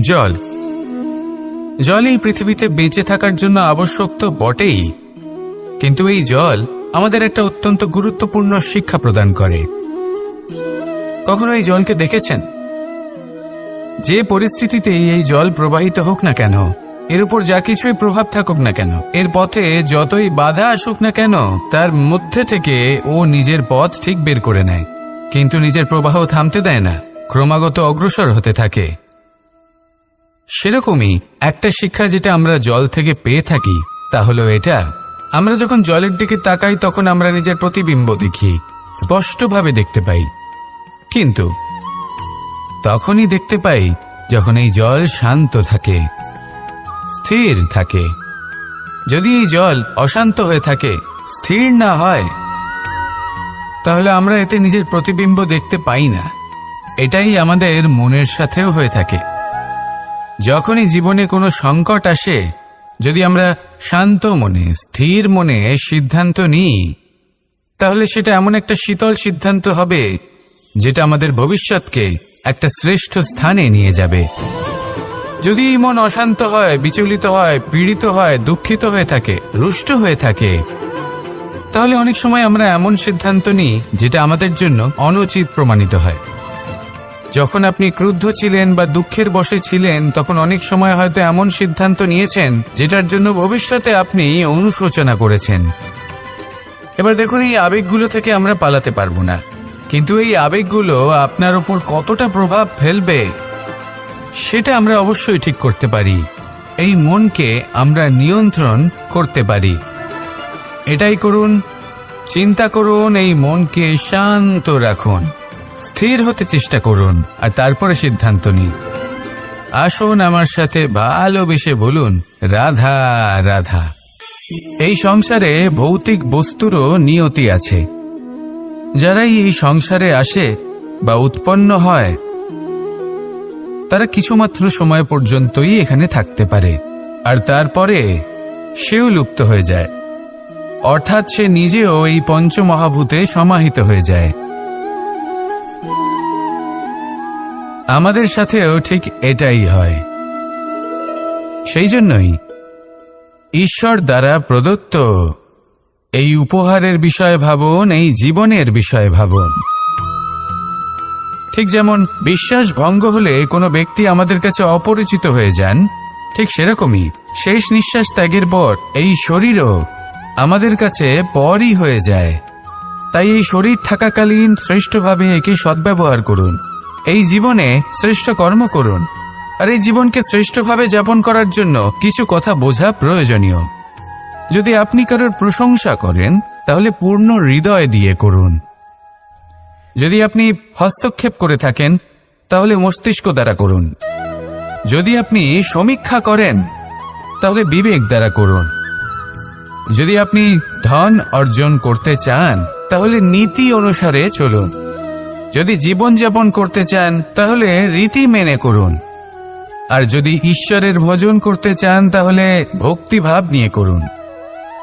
জল জল এই পৃথিবীতে বেঁচে থাকার জন্য আবশ্যক তো বটেই, কিন্তু এই জল আমাদের একটা অত্যন্ত গুরুত্বপূর্ণ শিক্ষা প্রদান করে। কখনো এই জলকে দেখেছেন? যে পরিস্থিতিতেই এই জল প্রবাহিত হোক না কেন, এর উপর যা কিছুই প্রভাব থাকুক না কেন, এর পথে যতই বাধা আসুক না কেন, তার মধ্যে থেকে ও নিজের পথ ঠিক বের করে নেয়, কিন্তু নিজের প্রবাহ থামতে দেয় না, ক্রমাগত অগ্রসর হতে থাকে। সেরকমই একটা শিক্ষা যেটা আমরা জল থেকে পেয়ে থাকি তা হলো এটা, আমরা যখন জলের দিকে তাকাই তখন আমরা নিজের প্রতিবিম্ব দেখি, স্পষ্টভাবে দেখতে পাই, কিন্তু তখনই দেখতে পাই যখন এই জল শান্ত থাকে, স্থির থাকে। যদি এই জল অশান্ত হয়ে থাকে, স্থির না হয়, তাহলে আমরা এতে নিজের প্রতিবিম্ব দেখতে পাই না। এটাই আমাদের মনের সাথেও হয়ে থাকে। যখনই জীবনে কোনো সংকট আসে, যদি আমরা শান্ত মনে, স্থির মনে সিদ্ধান্ত নিই, তাহলে সেটা এমন একটা শীতল সিদ্ধান্ত হবে যেটা আমাদের ভবিষ্যৎকে একটা শ্রেষ্ঠ স্থানে নিয়ে যাবে। যদি এই মন অশান্ত হয়, বিচলিত হয়, পীড়িত হয়, দুঃখিত হয়ে থাকে, রুষ্ট হয়ে থাকে, তাহলে অনেক সময় আমরা এমন সিদ্ধান্ত নিই যেটা আমাদের জন্য অনুচিত প্রমাণিত হয়। যখন আপনি ক্রুদ্ধ ছিলেন বা দুঃখের বশে ছিলেন, তখন অনেক সময় হয়তো এমন সিদ্ধান্ত নিয়েছেন যেটার জন্য ভবিষ্যতে আপনি অনুশোচনা করেছেন। এবার দেখুন, এই আবেগগুলো থেকে আমরা পালাতে পারবো না, কিন্তু এই আবেগগুলো আপনার উপর কতটা প্রভাব ফেলবে সেটা আমরা অবশ্যই ঠিক করতে পারি। এই মনকে আমরা নিয়ন্ত্রণ করতে পারি। এটাই করুন, চিন্তা করুন, এই মনকে শান্ত রাখুন, স্থির হতে চেষ্টা করুন, আর তারপরে সিদ্ধান্ত নিন। আসুন আমার সাথে ভালোবেসে বলুন, রাধা রাধা। এই সংসারে ভৌতিক বস্তুরও নিয়তি আছে। যারাই এই সংসারে আসে বা উৎপন্ন হয়, তারা কিছুমাত্র সময় পর্যন্তই এখানে থাকতে পারে, আর তারপরে সেও লুপ্ত হয়ে যায়, অর্থাৎ সে নিজেও এই পঞ্চমহাভূতে সমাহিত হয়ে যায়। আমাদের সাথেও ঠিক এটাই হয়। সেই জন্যই ঈশ্বর দ্বারা প্রদত্ত এই উপহারের বিষয়ে ভাবুন, এই জীবনের বিষয়ে ভাবুন। ঠিক যেমন বিশ্বাস ভঙ্গ হলে কোনো ব্যক্তি আমাদের কাছে অপরিচিত হয়ে যান, ঠিক সেরকমই শেষ নিঃশ্বাস ত্যাগের পর এই শরীরও আমাদের কাছে পরই হয়ে যায়। তাই এই শরীর থাকাকালীন শ্রেষ্ঠভাবে একে সদ্ব্যবহার করুন, এই জীবনে শ্রেষ্ঠ কর্ম করুন, আর এই জীবনকে শ্রেষ্ঠভাবে যাপন করার জন্য কিছু কথা বোঝা প্রয়োজনীয়। যদি আপনি কারোর প্রশংসা করেন, তাহলে পূর্ণ হৃদয় দিয়ে করুন। যদি আপনি হস্তক্ষেপ করে থাকেন, তাহলে মস্তিষ্ক দ্বারা করুন। যদি আপনি সমীক্ষা করেন, তাহলে বিবেক দ্বারা করুন। যদি আপনি ধন অর্জন করতে চান, তাহলে নীতি অনুসারে চলুন। যদি জীবনযাপন করতে চান, তাহলে রীতি মেনে করুন। আর যদি ঈশ্বরের ভজন করতে চান, তাহলে ভক্তিভাব নিয়ে করুন।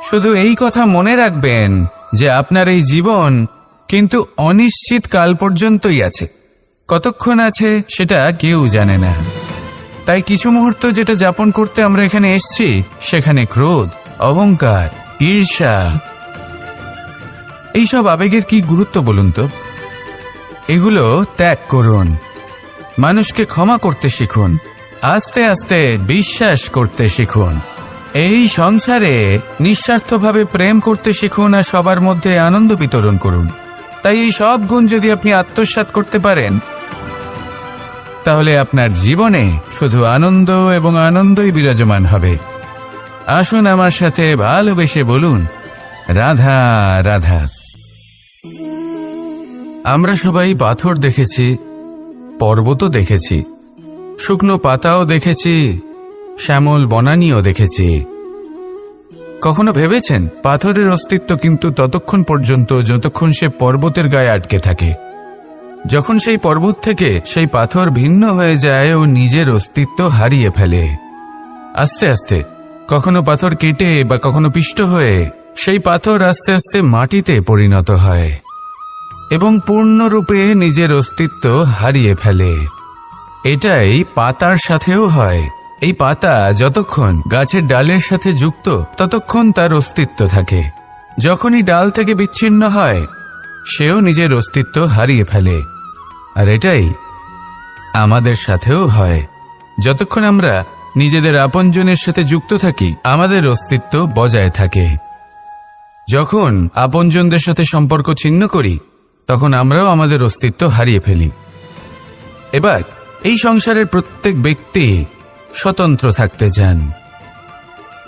শুধু এই কথা মনে রাখবেন যে আপনার এই জীবন কিন্তু অনিশ্চিত কাল পর্যন্তই আছে। কতক্ষণ আছে সেটা কেউ জানে না। তাই কিছু মুহূর্ত যেটা যাপন করতে আমরা এখানে এসেছি, সেখানে ক্রোধ, অহংকার, ঈর্ষা, এইসব আবেগের কি গুরুত্ব বলুন তো? এগুলো ত্যাগ করুন। মানুষকে ক্ষমা করতে শিখুন, আস্তে আস্তে বিশ্বাস করতে শিখুন। এই সংসারে নিঃস্বার্থভাবে প্রেম করতে শিখুন, আর সবার মধ্যে আনন্দ বিতরণ করুন। তাই এই সব গুণ যদি আপনি আত্মসাৎ করতে পারেন, তাহলে আপনার জীবনে শুধু আনন্দ এবং আনন্দই বিরাজমান হবে। আসুন আমার সাথে ভালোবেসে বলুন, রাধা রাধা। আমরা সবাই পাথর দেখেছি, পর্বতও দেখেছি, শুকনো পাতাও দেখেছি, শ্যামল বনানীও দেখেছি। কখনো ভেবেছেন পাথরের অস্তিত্ব কিন্তু ততক্ষণ পর্যন্ত যতক্ষণ সে পর্বতের গায়ে আটকে থাকে। যখন সেই পর্বত থেকে সেই পাথর ভিন্ন হয়ে যায় ও নিজের অস্তিত্ব হারিয়ে ফেলে, আস্তে আস্তে কখনো পাথর কেটে বা কখনো পিষ্ট হয়ে সেই পাথর আস্তে আস্তে মাটিতে পরিণত হয় এবং পূর্ণরূপে নিজের অস্তিত্ব হারিয়ে ফেলে। এটাই পাতার সাথেও হয়। এই পাতা যতক্ষণ গাছের ডালের সাথে যুক্ত ততক্ষণ তার অস্তিত্ব থাকে। যখনই ডাল থেকে বিচ্ছিন্ন হয় সেও নিজের অস্তিত্ব হারিয়ে ফেলে। আর এটাই আমাদের সাথেও হয়। যতক্ষণ আমরা নিজেদের আপনজনের সাথে যুক্ত থাকি আমাদের অস্তিত্ব বজায় থাকে। যখন আপনজনদের সাথে সম্পর্ক ছিন্ন করি তখন আমরাও আমাদের অস্তিত্ব হারিয়ে ফেলি। এবার এই সংসারের প্রত্যেক ব্যক্তি স্বতন্ত্র থাকতে চান,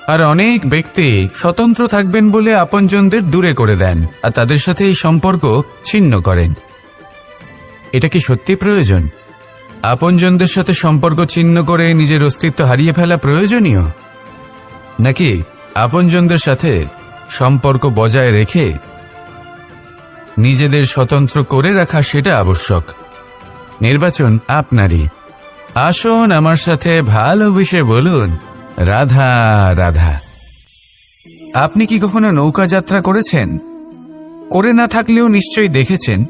আর অনেক ব্যক্তি স্বতন্ত্র থাকবেন বলে আপনজনদের দূরে করে দেন আর তাদের সাথে এই সম্পর্ক ছিন্ন করেন। এটা কি সত্যি প্রয়োজন? আপনজনদের সাথে সম্পর্ক ছিন্ন করে নিজের অস্তিত্ব হারিয়ে ফেলা প্রয়োজনীয়, নাকি আপনজনদের সাথে সম্পর্ক বজায় রেখে নিজেদের স্বতন্ত্র করে রাখা সেটা আবশ্যক? নির্বাচন আপনারই। আসুন আমার সাথে ভালোবেসে বলুন, রাধা রাধা। আপনি কি কখনো নৌকা যাত্রা করেছেন? করে না থাকলেও নিশ্চয়ই দেখেছেন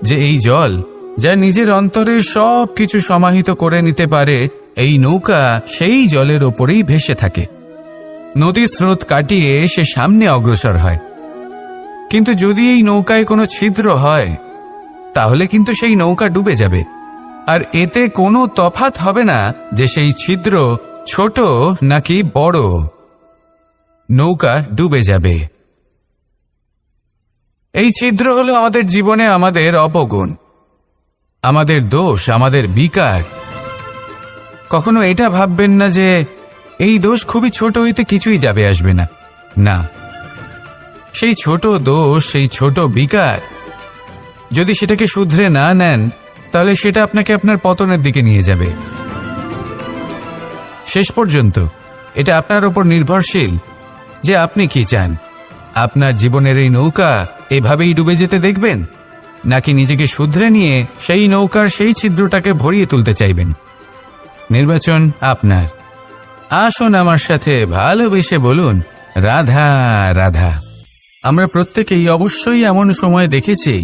যে এই জল যা নিজের অন্তরে সব কিছু সমাহিত করে নিতে পারে, এই নৌকা সেই জলের ওপরেই ভেসে থাকে। নদীর স্রোত কাটিয়ে সে সামনে অগ্রসর হয়। কিন্তু যদি এই নৌকায় কোনো ছিদ্র হয় তাহলে কিন্তু সেই নৌকা ডুবে যাবে। আর এতে কোনো তফাৎ হবে না যে সেই ছিদ্র ছোট নাকি বড়, নৌকা ডুবে যাবে। এই ছিদ্র হলো আমাদের জীবনে আমাদের অপগুণ, আমাদের দোষ, আমাদের বিকার। কখনো এটা ভাববেন না যে এই দোষ খুবই ছোট, হইতে কিছুই যাবে আসবে না। না, সেই ছোট দোষ, সেই ছোট বিকার যদি সেটাকে শুধরে না নেন তাহলে সেটা আপনাকে আপনার পতনের দিকে নিয়ে যাবে। শেষ পর্যন্ত এটা আপনার ওপর নির্ভরশীল যে আপনি কি চান। আপনার জীবনের এই নৌকা এভাবেই ডুবে যেতে দেখবেন, নাকি নিজেকে শুধরে নিয়ে সেই নৌকার সেই ছিদ্রটাকে ভরিয়ে তুলতে চাইবেন? নির্বাচন আপনার। আসুন আমার সাথে ভালোবেসে বলুন, রাধা রাধা। আমরা প্রত্যেকেই অবশ্যই এমন সময় দেখেছি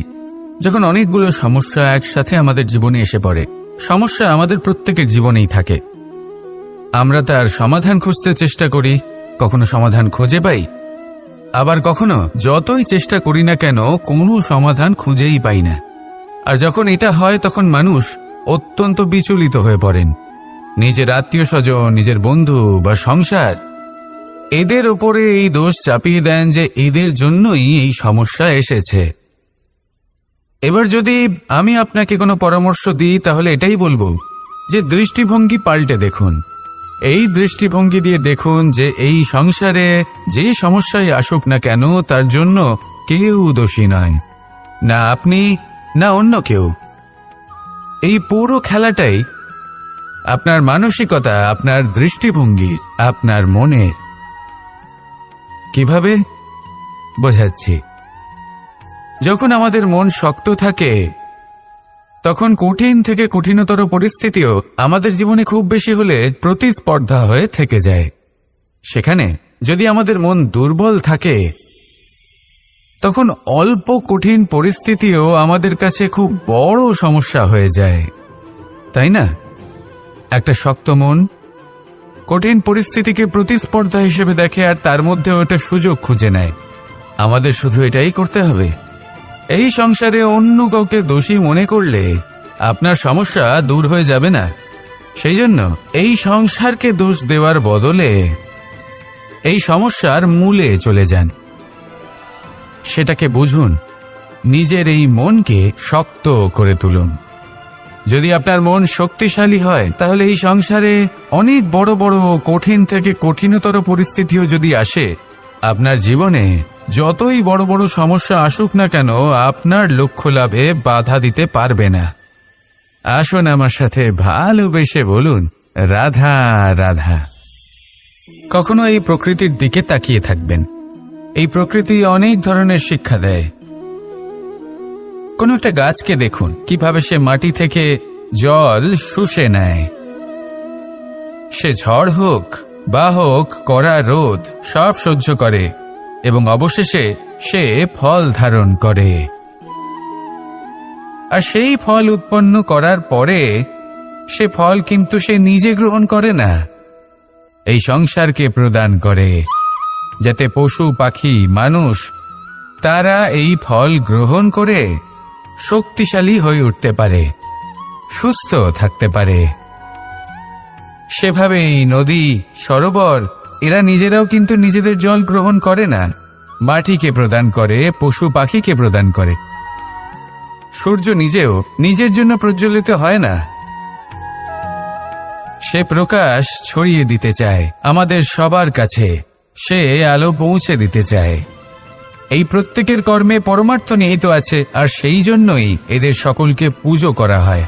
যখন অনেকগুলো সমস্যা একসাথে আমাদের জীবনে এসে পড়ে। সমস্যা আমাদের প্রত্যেকের জীবনেই থাকে। আমরা তার সমাধান খুঁজতে চেষ্টা করি, কখনো সমাধান খুঁজে পাই, আবার কখনো যতই চেষ্টা করি না কেন কোনো সমাধান খুঁজেই পাই না। আর যখন এটা হয় তখন মানুষ অত্যন্ত বিচলিত হয়ে পড়েন। নিজের আত্মীয় স্বজন, নিজের বন্ধু বা সংসার, এদের ওপরে এই দোষ চাপিয়ে দেন যে এদের জন্যই এই সমস্যা এসেছে। এবার যদি আমি আপনাকে কোনো পরামর্শ দিই তাহলে এটাই বলবো যে দৃষ্টিভঙ্গি পাল্টে দেখুন। এই দৃষ্টিভঙ্গি দিয়ে দেখুন যে এই সংসারে যে সমস্যায় আসুক না কেন তার জন্য কেউ দোষী নয়, না আপনি না অন্য কেউ। এই পুরো খেলাটাই আপনার মানসিকতা, আপনার দৃষ্টিভঙ্গি, আপনার মনের। কিভাবে বোঝাচ্ছি? যখন আমাদের মন শক্ত থাকে তখন কঠিন থেকে কঠিনতর পরিস্থিতিও আমাদের জীবনে খুব বেশি হলে প্রতিস্পর্ধা হয়ে থেকে যায়। সেখানে যদি আমাদের মন দুর্বল থাকে তখন অল্প কঠিন পরিস্থিতিও আমাদের কাছে খুব বড় সমস্যা হয়ে যায়, তাই না? একটা শক্ত মন কঠিন পরিস্থিতিকে প্রতিস্পর্ধা হিসেবে দেখে আর তার মধ্যে ওটা সুযোগ খুঁজে নেয়। আমাদের শুধু এটাই করতে হবে। এই সংসারে অন্য কাউকে দোষী মনে করলে আপনার সমস্যা দূর হয়ে যাবে না। সেই জন্য এই সংসারকে দোষ দেওয়ার বদলে এই সমস্যার মূলে চলে যান, সেটাকে বুঝুন, নিজের এই মনকে শক্ত করে তুলুন। যদি আপনার মন শক্তিশালী হয় তাহলে এই সংসারে অনেক বড় বড় কঠিন থেকে কঠিনতর পরিস্থিতিও যদি আসে, আপনার জীবনে যতই বড় বড় সমস্যা আসুক না কেন আপনার লক্ষ্য লাভে বাধা দিতে পারবে না। আসুন আমার সাথে ভালোবেসে বলুন, রাধা রাধা। কখনো এই প্রকৃতির দিকে তাকিয়ে থাকবেন। এই প্রকৃতি অনেক ধরনের শিক্ষা দেয়। কোনো একটা গাছকে দেখুন কিভাবে সে মাটি থেকে জল শুষে নেয়। সে ঝড় হোক বা হোক কড়া রোদ সব সহ্য করে এবং অবশেষে সে ফল ধারণ করে। আর সেই ফল উৎপন্ন করার পরে সে ফল কিন্তু সে নিজে গ্রহণ করে না, এই সংসারকে প্রদান করে, যাতে পশু পাখি মানুষ তারা এই ফল গ্রহণ করে শক্তিশালী হয়ে উঠতে পারে, সুস্থ থাকতে পারে। সেভাবেই নদী, সরোবর এরা নিজেরাও কিন্তু নিজেদের জল গ্রহণ করে না, মাটিকে প্রদান করে, পশু পাখিকে প্রদান করে। সূর্য নিজেও নিজের জন্য প্রজ্বলিত হয় না, সে প্রকাশ ছড়িয়ে দিতে চায় আমাদের সবার কাছে, সে আলো পৌঁছে দিতে চায়। এই প্রত্যেকের কর্মে পরমার্থ নিহিত আছে, আর সেই জন্যই এদের সকলকে পুজো করা হয়।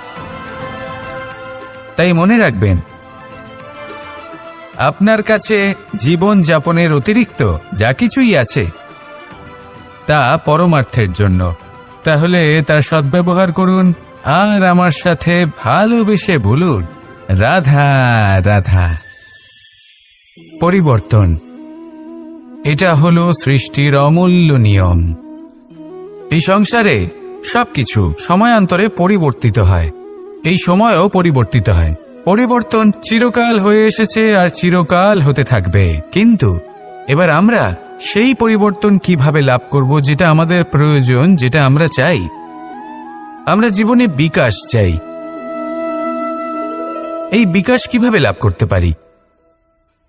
তাই মনে রাখবেন, আপনার কাছে জীবন যাপনের অতিরিক্ত যা কিছুই আছে তা পরমার্থের জন্য, তাহলে তার সদ্ব্যবহার করুন আর আমার সাথে ভালোবেসে বলুন, রাধা রাধা। পরিবর্তন, এটা হলো সৃষ্টির অমূল্য নিয়ম। এই সংসারে সবকিছু সময়ান্তরে পরিবর্তিত হয়, এই সময়ও পরিবর্তিত হয়। পরিবর্তন চিরকাল হয়ে এসেছে আর চিরকাল হতে থাকবে, কিন্তু এবার আমরা সেই পরিবর্তন কিভাবে লাভ করব যেটা আমাদের প্রয়োজন, যেটা আমরা চাই। আমরা জীবনে বিকাশ চাই। এই বিকাশ কিভাবে লাভ করতে পারি?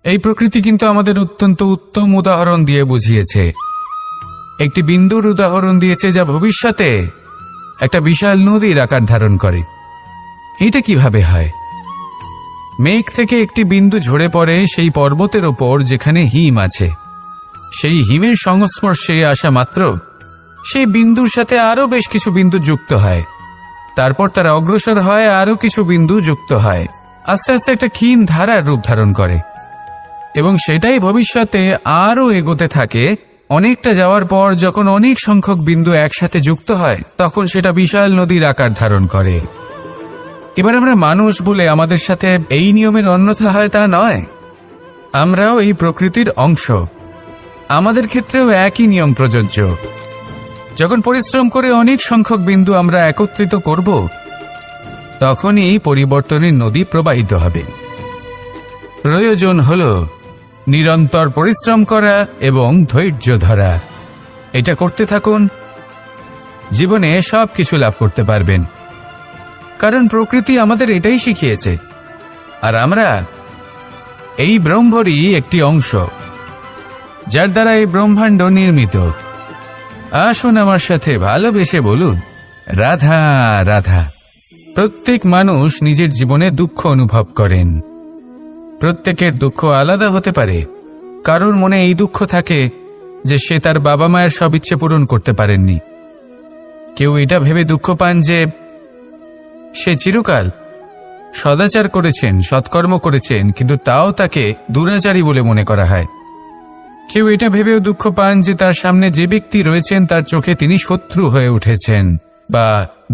এই প্রকৃতি কিন্তু আমাদের অত্যন্ত উত্তম উদাহরণ দিয়ে বুঝিয়েছে। একটি বিন্দুর উদাহরণ দিয়েছে যা ভবিষ্যতে একটা বিশাল নদীর আকার ধারণ করে। এটা কিভাবে হয়? মেঘ থেকে একটি বিন্দু ঝরে পড়ে সেই পর্বতের ওপর যেখানে হিম আছে। সেই হিমের সংস্পর্শে আসা মাত্র সেই বিন্দুর সাথে আরো বেশ কিছু বিন্দু যুক্ত হয়, তারপর তারা অগ্রসর হয়, আরো কিছু বিন্দু যুক্ত হয়, আস্তে আস্তে একটা ক্ষীণ ধারার রূপ ধারণ করে, এবং সেটাই ভবিষ্যতে আরো এগোতে থাকে। অনেকটা যাওয়ার পর যখন অনেক সংখ্যক বিন্দু একসাথে যুক্ত হয়, তখন সেটা বিশাল নদীর আকার ধারণ করে। এবার আমরা মানুষ বলে আমাদের সাথে এই নিয়মের অন্যথা হয় তা নয়। আমরাও এই প্রকৃতির অংশ, আমাদের ক্ষেত্রেও একই নিয়ম প্রযোজ্য। যখন পরিশ্রম করে অনেক সংখ্যক বিন্দু আমরা একত্রিত করব, তখনই পরিবর্তনের নদী প্রবাহিত হবে। প্রয়োজন হল নিরন্তর পরিশ্রম করা এবং ধৈর্য ধরা। এটা করতে থাকুন, জীবনে সব কিছু লাভ করতে পারবেন, কারণ প্রকৃতি আমাদের এটাই শিখিয়েছে। আর আমরা এই ব্রহ্মরই একটি অংশ, যার দ্বারা এই ব্রহ্মাণ্ড নির্মিত। আসুন আমার সাথে ভালোবেসে বলুন, রাধা রাধা। প্রত্যেক মানুষ নিজের জীবনে দুঃখ অনুভব করেন। প্রত্যেকের দুঃখ আলাদা হতে পারে। কারোর মনে এই দুঃখ থাকে যে সে তার বাবা মায়ের সব ইচ্ছে পূরণ করতে পারেননি। কেউ এটা ভেবে দুঃখ পান যে সে চিরকাল সদাচার করেছেন, সৎকর্ম করেছেন, কিন্তু তাও তাকে দুরাচারী বলে মনে করা হয়। কেউ এটা ভেবেও দুঃখ পান যে তার সামনে যে ব্যক্তি রয়েছেন তার চোখে তিনি শত্রু হয়ে উঠেছেন বা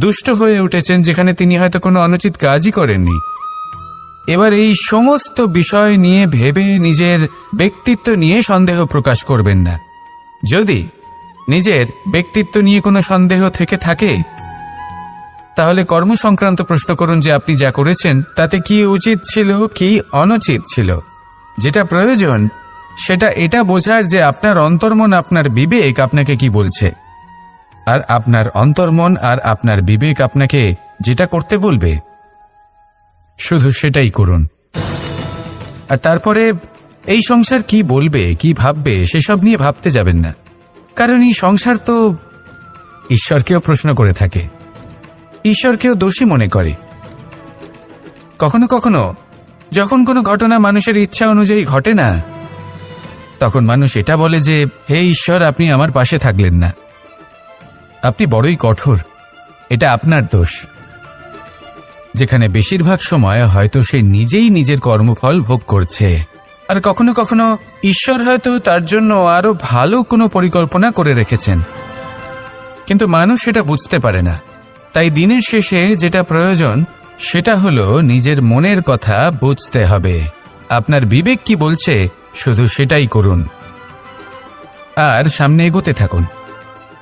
দুষ্ট হয়ে উঠেছেন, যেখানে তিনি হয়তো কোনো অনুচিত কাজই করেননি। এবার এই সমস্ত বিষয় নিয়ে ভেবে নিজের ব্যক্তিত্ব নিয়ে সন্দেহ প্রকাশ করবেন না। যদি নিজের ব্যক্তিত্ব নিয়ে কোনো সন্দেহ থেকে থাকে, তাহলে কর্ম সংক্রান্ত প্রশ্ন করুন যে আপনি যা করেছেন তাতে কি উচিত ছিল, কি অনুচিত ছিল। যেটা প্রয়োজন সেটা এটা বোঝার যে আপনার অন্তর্মন, আপনার বিবেক আপনাকে কি বলছে, আর আপনার অন্তর্মন আর আপনার বিবেক আপনাকে যেটা করতে বলবে শুধু সেটাই করুন। আর তারপরে এই সংসার কি বলবে, কি ভাববে সেসব নিয়ে ভাবতে যাবেন না, কারণ এই সংসার তো ঈশ্বরকেও প্রশ্ন করে থাকে, ঈশ্বরকেও দোষী মনে করে। কখনো কখনো যখন কোনো ঘটনা মানুষের ইচ্ছা অনুযায়ী ঘটে না, তখন মানুষ এটা বলে যে হে ঈশ্বর, আপনি আমার পাশে থাকলেন না, আপনি বড়ই কঠোর, এটা আপনার দোষ। যেখানে বেশিরভাগ সময় হয়তো সে নিজেই নিজের কর্মফল ভোগ করছে, আর কখনো কখনো ঈশ্বর হয়তো তার জন্য আরো ভালো কোনো পরিকল্পনা করে রেখেছেন, কিন্তু মানুষ সেটা বুঝতে পারে না। তাই দিনের শেষে যেটা প্রয়োজন সেটা হলো নিজের মনের কথা বুঝতে হবে। আপনার বিবেক কি বলছে শুধু সেটাই করুন, আর সামনে এগোতে থাকুন।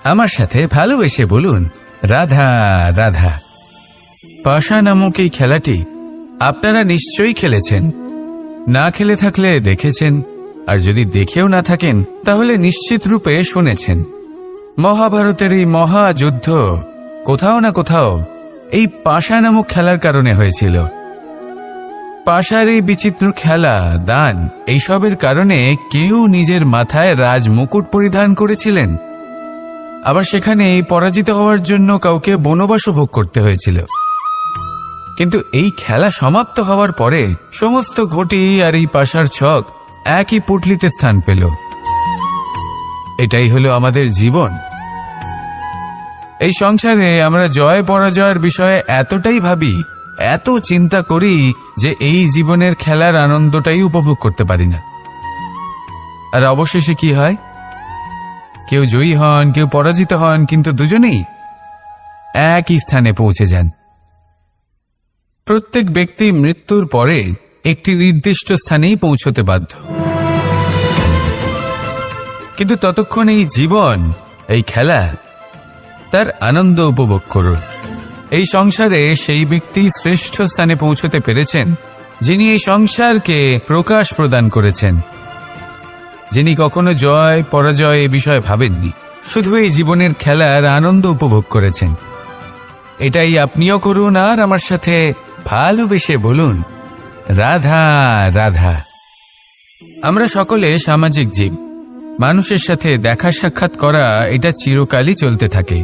আমার সাথে ভালোবেসে বলুন, রাধা রাধা। পাশা নামক এই খেলাটি আপনারা নিশ্চয়ই খেলেছেন, না খেলে থাকলে দেখেছেন, আর যদি দেখেও না থাকেন তাহলে নিশ্চিত রূপে শুনেছেন। মহাভারতের এই মহাযুদ্ধ কোথাও না কোথাও এই পাশা নামক খেলার কারণে হয়েছিল। পাশার এই বিচিত্র খেলা, দান, এইসবের কারণে কেউ নিজের মাথায় রাজমুকুট পরিধান করেছিলেন, আবার সেখানে পরাজিত হওয়ার জন্য কাউকে বনবাস ভোগ করতে হয়েছিল। কিন্তু এই খেলা সমাপ্ত হওয়ার পরে সমস্ত ঘটি আর এই পাশার ছক একই পুটলিতে স্থান পেল। এটাই হলো আমাদের জীবন। এই সংসারে আমরা জয় পরাজয়ের বিষয়ে এতটাই ভাবি, এত চিন্তা করি যে এই জীবনের খেলার আনন্দটাই উপভোগ করতে পারি না। আর অবশেষে কি হয়? কেউ জয়ী হন, কেউ পরাজিত হন, কিন্তু দুজনেই একই স্থানে পৌঁছে যান। প্রত্যেক ব্যক্তি মৃত্যুর পরে একটি নির্দিষ্ট স্থানেই পৌঁছতে বাধ্য, কিন্তু ততক্ষণ এই জীবন, এই খেলা, তার আনন্দ উপভোগ করুন। এই সংসারে সেই ব্যক্তি শ্রেষ্ঠ স্থানে পৌঁছতে পেরেছেন যিনি এই সংসারকে প্রকাশ প্রদান করেছেন, যিনি কখনো জয় পরাজয় এ বিষয়ে ভাবেননি, শুধু এই জীবনের খেলার আনন্দ উপভোগ করেছেন। এটাই আপনিও করুন, আর আমার সাথে ভালোবেসে বলুন, রাধা রাধা। আমরা সকলে সামাজিক জীব। মানুষের সাথে দেখা সাক্ষাৎ করা এটা চিরকালই চলতে থাকে।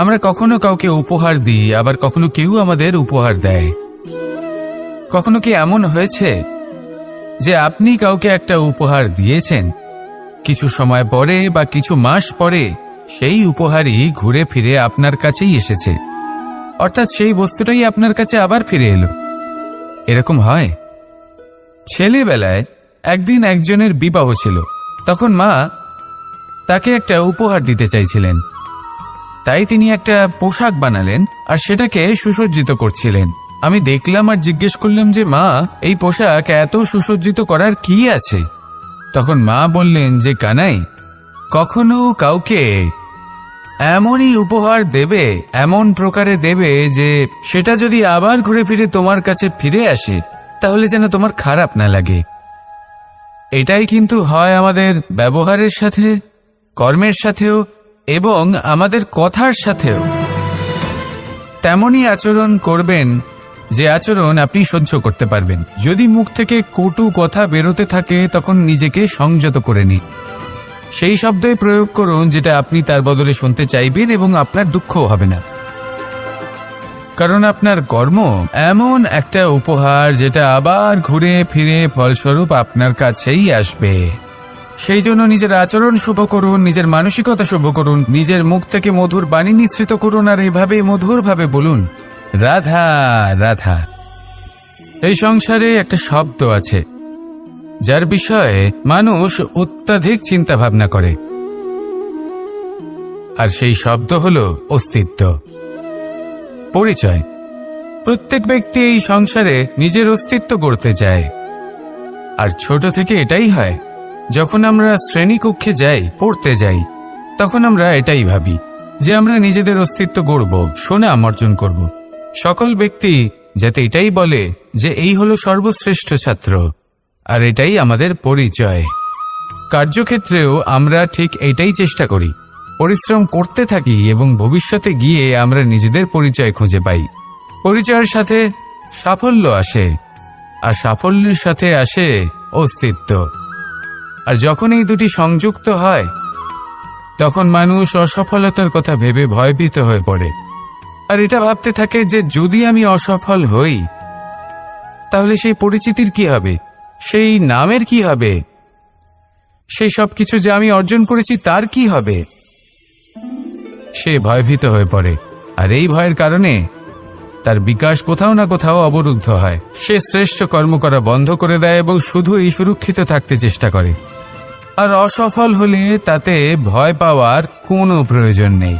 আমরা কখনো কাউকে উপহার দিই, আবার কখনো কেউ আমাদের উপহার দেয়। কখনো কি এমন হয়েছে যে আপনি কাউকে একটা উপহার দিয়েছেন, কিছু সময় পরে বা কিছু মাস পরে সেই উপহারই ঘুরে ফিরে আপনার কাছেই এসেছে, অর্থাৎ সেই বস্তুটাই আপনার কাছে আবার ফিরে এলো? এরকম হয়। ছেলেবেলায় একদিন একজনের বিবাহ ছিল, তখন মা তাকে একটা উপহার দিতে চাইছিলেন, তাই তিনি একটা পোশাক বানালেন আর সেটাকে সুসজ্জিত করছিলেন। আমি দেখলাম আর জিজ্ঞেস করলাম যে মা, এই পোশাক এত সুসজ্জিত করার কি আছে? তখন মা বললেন যে কানাই, কখনো কাউকে এমনই উপহার দেবে, এমন প্রকারে দেবে যে সেটা যদি আবার ঘুরে ফিরে তোমার কাছে ফিরে আসে তাহলে যেন তোমার খারাপ না লাগে। এটাই কিন্তু হয় আমাদের ব্যবহারের সাথে, কর্মের সাথেও এবং আমাদের কথার সাথেও। তেমনই আচরণ করবেন যে আচরণ আপনি সহ্য করতে পারবেন। যদি মুখ থেকে কটু কথা বেরোতে থাকে তখন নিজেকে সংযত করে নিন। সেই শব্দই প্রয়োগ করুন যেটা আপনি তার বদলে শুনতে চাইবেন এবং আপনার দুঃখও হবে না, কারণ আপনার কর্ম এমন একটা উপহার যেটা আবার ঘুরে ফিরে ফলস্বরূপ আপনার কাছেই আসবে। সেই জন্য নিজের আচরণ শুভ করুন, নিজের মানসিকতা শুভ করুন, নিজের মুখ থেকে মধুর বাণী নিঃসৃত করুন, আর এইভাবে মধুরভাবে বলুন, রাধা রাধা। এই সংসারে একটা শব্দ আছে যার বিষয়ে মানুষ অত্যাধিক চিন্তা ভাবনা করে, আর সেই শব্দ হলো অস্তিত্ব, পরিচয়। প্রত্যেক ব্যক্তি এই সংসারে নিজের অস্তিত্ব গড়তে চায়, আর ছোট থেকে এটাই হয়। যখন আমরা শ্রেণীকক্ষে যাই, পড়তে যাই, তখন আমরা এটাই ভাবি যে আমরা নিজেদের অস্তিত্ব গড়ব, সুনাম অর্জন করব। সকল ব্যক্তি যাতে এটাই বলে যে এই হলো সর্বশ্রেষ্ঠ ছাত্র, আর এটাই আমাদের পরিচয়। কার্যক্ষেত্রেও আমরা ঠিক এইটাই চেষ্টা করি, পরিশ্রম করতে থাকি এবং ভবিষ্যতে গিয়ে আমরা নিজেদের পরিচয় খুঁজে পাই। পরিচয়ের সাথে সাফল্য আসে, আর সাফল্যের সাথে আসে অস্তিত্ব। আর যখন এই দুটি সংযুক্ত হয় তখন মানুষ অসফলতার কথা ভেবে ভয়ভীত হয়ে পড়ে, আর এটা ভাবতে থাকে যে যদি আমি অসফল হই তাহলে সেই পরিচিতির কি হবে, সেই নামের কি হবে, সেই সব কিছু যে আমি অর্জন করেছি তার কি হবে। সে ভয়ভীত হয়ে পড়ে, আর এই ভয়ের কারণে তার বিকাশ কোথাও না কোথাও অবরুদ্ধ হয়। সে শ্রেষ্ঠ কর্ম করা বন্ধ করে দেয় এবং শুধুই সুরক্ষিত থাকতে চেষ্টা করে। আর অসফল হলে তাতে ভয় পাওয়ার কোনো প্রয়োজন নেই,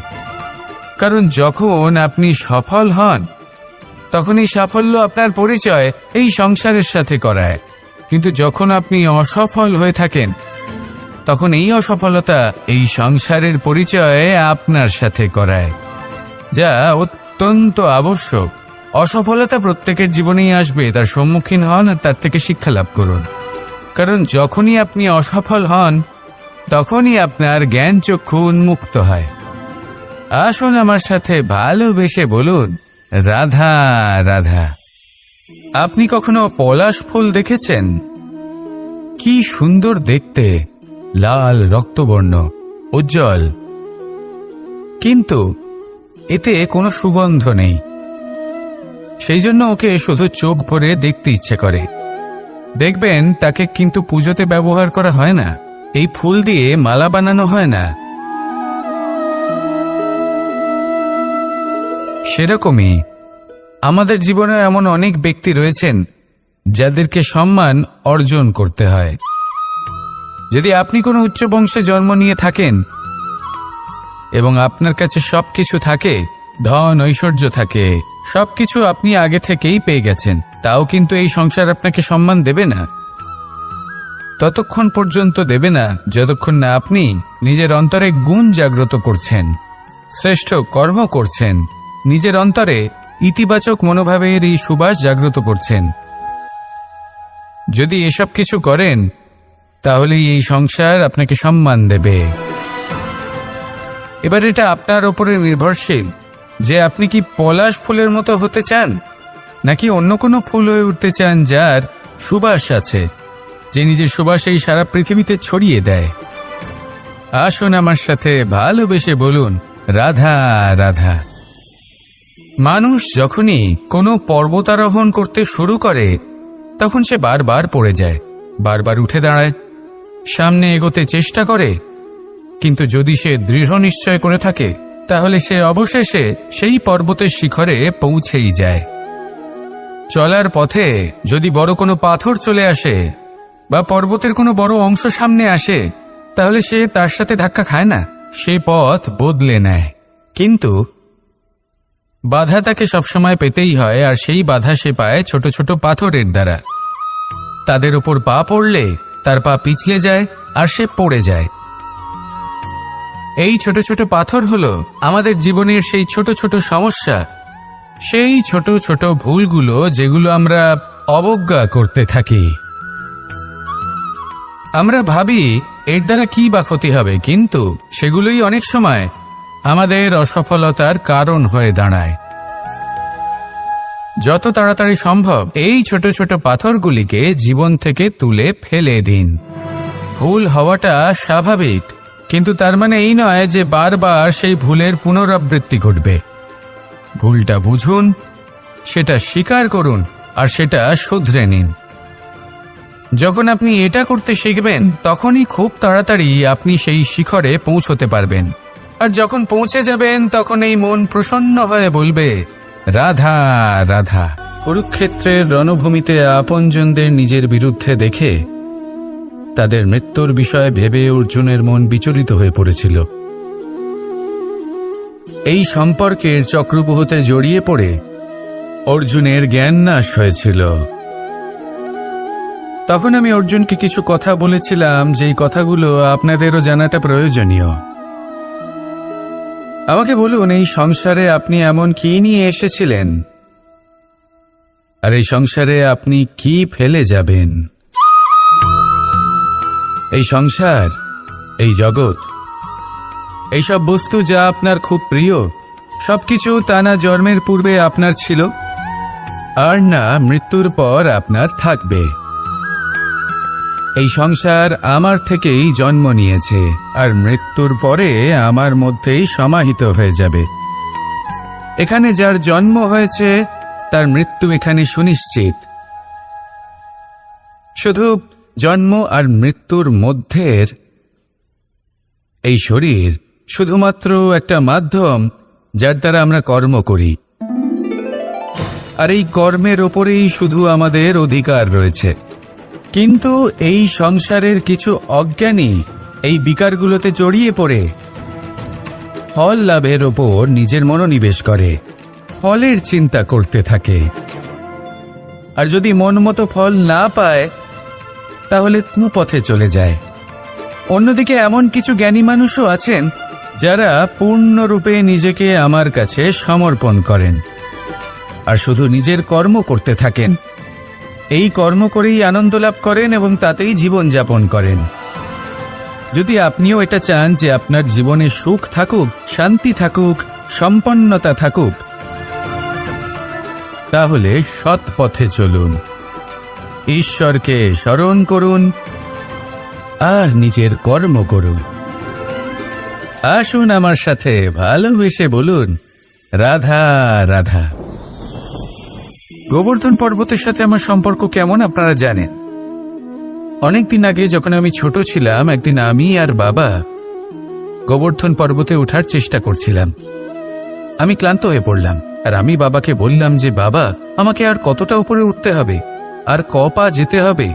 কারণ যখন আপনি সফল হন তখন এই সাফল্য আপনার পরিচয় এই সংসারের সাথে করায়। কিন্তু যখন আপনি অসফল হয়ে থাকেন তখন এই অসফলতা এই সংসারের পরিচয় আপনার সাথে করায়, যা অত্যন্ত আবশ্যক। অসফলতা প্রত্যেকের জীবনেই আসবে, তার সম্মুখীন হন আর তার থেকে শিক্ষা লাভ করুন। কারণ যখনই আপনি অসফল হন তখনই আপনার জ্ঞান চক্ষু উন্মুক্ত হয়। আসুন আমার সাথে ভালোবেসে বলুন, রাধা রাধা। আপনি কখনো পলাশ ফুল দেখেছেন? কি সুন্দর দেখতে, লাল রক্তবর্ণ, উজ্জ্বল, কিন্তু এতে কোনো সুগন্ধ নেই। সেই জন্য ওকে শুধু চোখ ভরে দেখতে ইচ্ছে করে। দেখবেন তাকে কিন্তু পুজোতে ব্যবহার করা হয় না, এই ফুল দিয়ে মালা বানানো হয় না। সেরকমই আমাদের জীবনে এমন অনেক ব্যক্তি রয়েছেন যাদেরকে সম্মান অর্জন করতে হয়। যদি আপনি কোনো উচ্চ বংশে জন্ম নিয়ে থাকেন এবং আপনার কাছে সবকিছু থাকে, ধন ঐশ্বর্য থাকে, সবকিছু আপনি আগে থেকেই পেয়ে গেছেন, তাও কিন্তু এই সংসার আপনাকে সম্মান দেবে না। ততক্ষণ পর্যন্ত দেবে না যতক্ষণ না আপনি নিজের অন্তরে গুণ জাগ্রত করছেন, শ্রেষ্ঠ কর্ম করছেন, নিজের অন্তরে ইতিবাচক মনোভাবের এই সুবাস জাগ্রত করছেন। যদি এসব কিছু করেন তাহলে এই সংসার আপনাকে সম্মান দেবে। এবার এটা আপনার উপরে নির্ভরশীল যে আপনি কি পলাশ ফুলের মতো হতে চান, নাকি অন্য কোনো ফুল হয়ে উঠতে চান যার সুবাস আছে, যে নিজের সুবাস এই সারা পৃথিবীতে ছড়িয়ে দেয়। আসুন আমার সাথে ভালোবেসে বলুন, রাধা রাধা। মানুষ যখনই কোনো পর্বতারোহণ করতে শুরু করে তখন সে বারবার পড়ে যায়, বারবার উঠে দাঁড়ায়, সামনে এগোতে চেষ্টা করে, কিন্তু যদি সে দৃঢ় নিশ্চয় করে থাকে তাহলে সে অবশেষে সেই পর্বতের শিখরে পৌঁছেই যায়। চলার পথে যদি বড় কোনো পাথর চলে আসে বা পর্বতের কোনো বড় অংশ সামনে আসে তাহলে সে তার সাথে ধাক্কা খায় না, সে পথ বদলে নেয়। কিন্তু বাধা তাকে সবসময় পেতেই হয়, আর সেই বাধা সে পায় ছোট ছোট পাথরের দ্বারা। তাদের উপর পা পড়লে তার পা পিছলে যায় আর সে পড়ে যায়। এই ছোট ছোট পাথর হলো আমাদের জীবনের সেই ছোট ছোট সমস্যা, সেই ছোট ছোট ভুলগুলো যেগুলো আমরা অবজ্ঞা করতে থাকি। আমরা ভাবি এর দ্বারা কি বা ক্ষতি হবে, কিন্তু সেগুলোই অনেক সময় আমাদের অসফলতার কারণ হয়ে দাঁড়ায়। যত তাড়াতাড়ি সম্ভব এই ছোট ছোট পাথরগুলিকে জীবন থেকে তুলে ফেলে দিন। ভুল হওয়াটা স্বাভাবিক, কিন্তু তার মানে এই নয় যে বারবার সেই ভুলের পুনরাবৃত্তি ঘটবে। ভুলটা বুঝুন, সেটা স্বীকার করুন আর সেটা শুধরে নিন। যখন আপনি এটা করতে শিখবেন তখনই খুব তাড়াতাড়ি আপনি সেই শিখরে পৌঁছতে পারবেন। আর যখন পৌঁছে যাবেন তখন এই মন প্রসন্ন হয়ে বলবে, রাধা রাধা। কুরুক্ষেত্রের রণভূমিতে আপনজনদের নিজের বিরুদ্ধে দেখে তাদের মৃত্যুর বিষয়ে ভেবে অর্জুনের মন বিচলিত হয়ে পড়েছিল। এই সম্পর্কের চক্রব্যূহতে জড়িয়ে পড়ে অর্জুনের জ্ঞান নাশ হয়েছিল। তখন আমি অর্জুনকে কিছু কথা বলেছিলাম, যেই কথাগুলো আপনাদেরও জানাটা প্রয়োজনীয়। আমাকে বলুন, এই সংসারে আপনি এমন কি নিয়ে এসেছিলেন, আর এই সংসারে আপনি কি ফেলে যাবেন? এই সংসার, এই জগৎ, এইসব বস্তু যা আপনার খুব প্রিয়, সবকিছু তা না জন্মের পূর্বে আপনার ছিল আর না মৃত্যুর পর আপনার থাকবে। এই সংসার আমার থেকেই জন্ম নিয়েছে আর মৃত্যুর পরে আমার মধ্যেই সমাহিত হয়ে যাবে। এখানে যার জন্ম হয়েছে তার মৃত্যু এখানে সুনিশ্চিত। শুধু জন্ম আর মৃত্যুর মধ্যের এই শরীর শুধুমাত্র একটা মাধ্যম যার দ্বারা আমরা কর্ম করি, আর এই কর্মের ওপরেই শুধু আমাদের অধিকার রয়েছে। কিন্তু এই সংসারের কিছু অজ্ঞানী এই বিকারগুলোতে জড়িয়ে পড়ে ফল লাভের ওপর নিজের মনোনিবেশ করে, ফলের চিন্তা করতে থাকে। আর যদি মন মতো ফল না পায় তাহলে কুপথে চলে যায়। অন্যদিকে এমন কিছু জ্ঞানী মানুষও আছেন যারা পূর্ণরূপে নিজেকে আমার কাছে সমর্পণ করেন। আর শুধু নিজের কর্ম করতে থাকেন। এই কর্ম করেই আনন্দ লাভ করেন এবং তাতেই জীবন যাপন করেন। যদি আপনিও এটা চান যে আপনার জীবনে সুখ থাকুক, শান্তি থাকুক, সম্পন্নতা থাকুক, তাহলে সৎ পথে চলুন, ঈশ্বরকে স্মরণ করুন আর নিজের কর্ম করুন। আসুন আমার সাথে ভালোবেসে বলুন, রাধা রাধা। গোবর্ধন পর্বতের সাথে আমার সম্পর্ক কেমন আপনারা জানেন। অনেকদিন আগে যখন আমি ছোট ছিলাম, একদিন আমি আর বাবা গোবর্ধন পর্বতে ওঠার চেষ্টা করছিলাম। আমি ক্লান্ত হয়ে পড়লাম আর আমি বাবাকে বললাম যে বাবা, আমাকে আর কতটা উপরে উঠতে হবে, আর ক পা যেতে হবে,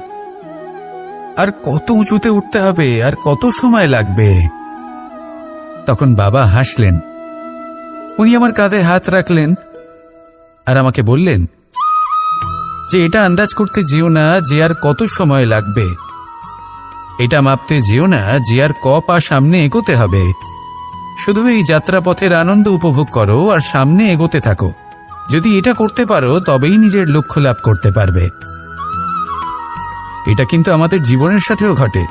আর কত উঁচুতে উঠতে হবে, আর কত সময় লাগবে। তখন বাবা হাসলেন। উনি আমার কাঁধে হাত রাখলেন আর আমাকে বললেন যে এটা আন্দাজ করতে যেও না যে আর কত সময় লাগবে, এটা মাপতে যেও না যে আর ক পা সামনে এগোতে হবে। শুধু এই যাত্রাপথের আনন্দ উপভোগ করো আর সামনে এগোতে থাকো। যদি এটা করতে পারো তবেই নিজের লক্ষ্য লাভ করতে পারবে। এটা কিন্তু আমাদের জীবনের সাথেও ঘটে।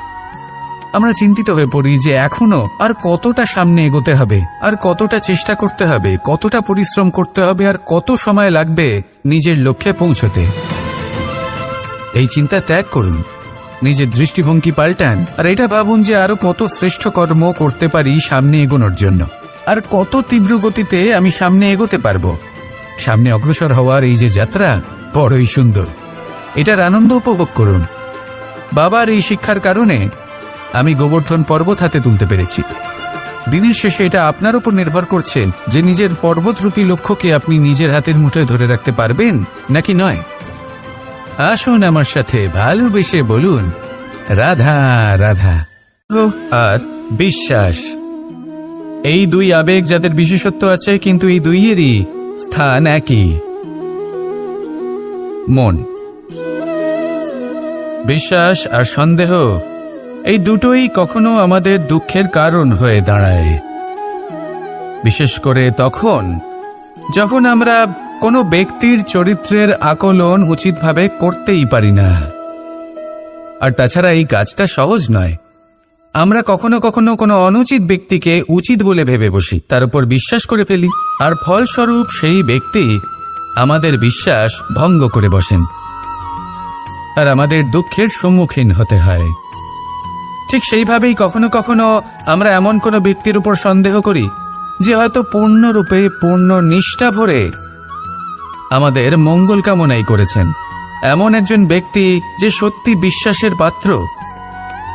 আমরা চিন্তিত হয়ে পড়ি যে এখনো আর কতটা সামনে এগোতে হবে, আর কতটা চেষ্টা করতে হবে, কতটা পরিশ্রম করতে হবে, আর কত সময় লাগবে নিজের লক্ষ্যে পৌঁছতে। এই চিন্তা ত্যাগ করুন, নিজের দৃষ্টিভঙ্গি পাল্টান আর এটা ভাবুন যে আরো কত শ্রেষ্ঠ কর্ম করতে পারি সামনে এগোনোর জন্য, আর কত তীব্র গতিতে আমি সামনে এগোতে পারবো। সামনে অগ্রসর হওয়ার এই যে যাত্রা বড়ই সুন্দর, এটার আনন্দ উপভোগ করুন। বাবার এই শিক্ষার কারণে আমি গোবর্ধন পর্বত হাতে তুলতে পেরেছি। দিনের শেষে এটা আপনার উপর নির্ভর করছে যে নিজের পর্বতরূপী লক্ষ্যকে আপনি নিজের হাতের মুঠোয় ধরে রাখতে পারবেন নাকি নয়। আসুন আমার সাথে ভালোবেসে বলুন, রাধা রাধা। আর বিশ্বাস, এই দুই আবেগ যাদের বিশেষত্ব আছে, কিন্তু এই দুইয়েরই স্থান একই, মন। বিশ্বাস আর সন্দেহ এই দুটোই কখনো আমাদের দুঃখের কারণ হয়ে দাঁড়ায়, বিশেষ করে তখন যখন আমরা কোনো ব্যক্তির চরিত্রের আকলন উচিতভাবে করতেই পারি না। আর তাছাড়া এই কাজটা সহজ নয়। আমরা কখনো কখনো কোনো অনুচিত ব্যক্তিকে উচিত বলে ভেবে বসি, তার উপর বিশ্বাস করে ফেলি, আর ফলস্বরূপ সেই ব্যক্তি আমাদের বিশ্বাস ভঙ্গ করে বসেন আর আমাদের দুঃখের সম্মুখীন হতে হয়। ঠিক সেইভাবেই কখনো কখনো আমরা এমন কোনো ব্যক্তির উপর সন্দেহ করি যে হয়তো পূর্ণরূপে পূর্ণ নিষ্ঠা ভরে আমাদের মঙ্গল কামনাই করেছেন, এমন একজন ব্যক্তি যে সত্যি বিশ্বাসের পাত্র।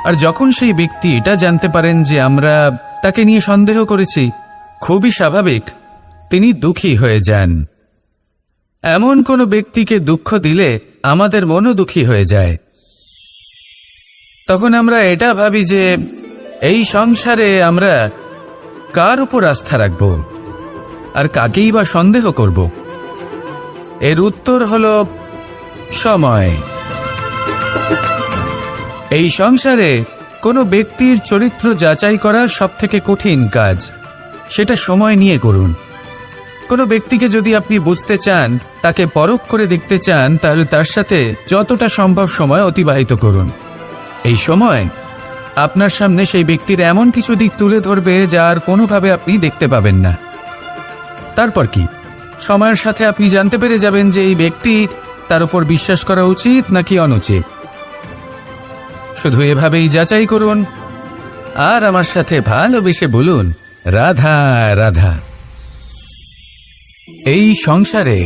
আর যখন সেই ব্যক্তি এটা জানতে পারেন যে আমরা তাকে নিয়ে সন্দেহ করেছি, খুবই স্বাভাবিক তিনি দুঃখী হয়ে যান। এমন কোনো ব্যক্তিকে দুঃখ দিলে আমাদের মনও দুঃখী হয়ে যায়। তখন আমরা এটা ভাবি যে এই সংসারে আমরা কার উপর আস্থা রাখব আর কাকেই বা সন্দেহ করব। এর উত্তর হলো সময়। এই সংসারে কোনো ব্যক্তির চরিত্র যাচাই করা সবথেকে কঠিন কাজ, সেটা সময় নিয়ে করুন। কোনো ব্যক্তিকে যদি আপনি বুঝতে চান, তাকে পরখ করে দেখতে চান, তাহলে তার সাথে যতটা সম্ভব সময় অতিবাহিত করুন। এই সময় আপনার সামনে সেই ব্যক্তির এমন কিছু দিক তুলে ধরবে যা আর কোনোভাবে আপনি দেখতে পাবেন না। তারপর কি, সময়ের সাথে আপনি জানতে পেরে যাবেন যে এই ব্যক্তি, তার উপর বিশ্বাস করা উচিত নাকি অনুচিত। শুধু এভাবেই যাচাই করুন আর আমার সাথে ভালোবেসে বলুন, রাধা রাধা। এই সংসারে